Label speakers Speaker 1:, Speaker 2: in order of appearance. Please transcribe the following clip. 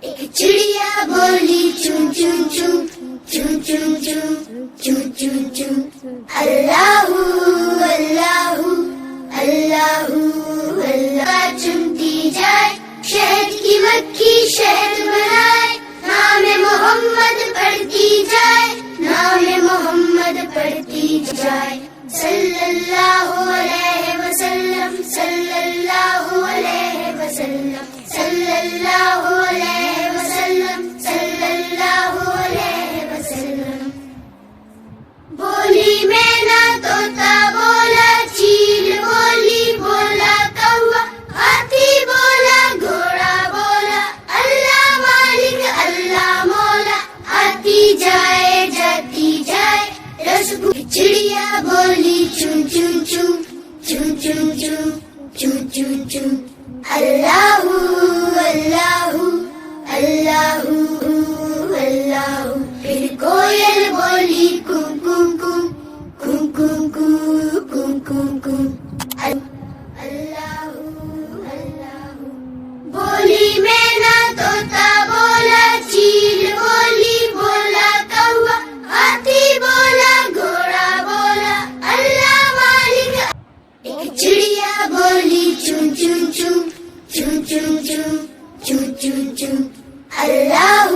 Speaker 1: ایک چڑیا بولی چون چون چون چون چون چون چون چون چون اللہ اللہ اللہ اللہ چنتی جائے شہد کی مکھی شہد بنائے نام محمد پڑھتی جائے نام محمد پڑھتی جائے صلی اللہ علیہ وسلم صلی اللہ علیہ وسلم صلی اللہ علیہ وسلم صلی اللہ علیہ وسلم بولی مینا طوطا بولا چیل بولی بولا کوا ہاتھی بولا گھوڑا بولا اللہ مالک اللہ مولا آتی جائے جاتی جائے رسگو چڑیا بولی چون چون چون چون چون چون چون چون چون اللہ اللہ اللہ اللہ پھر کوئل بولی کم کم کم کم کم کم کم کم کم اللہ اللہ بولی مینا طوطا بولا چیل بولی بولا کوا ہاتھی بولا گھوڑا بولا اللہ مالک ایک چڑیا بولی چون چون چون چون چون چون چون چون چون اللہ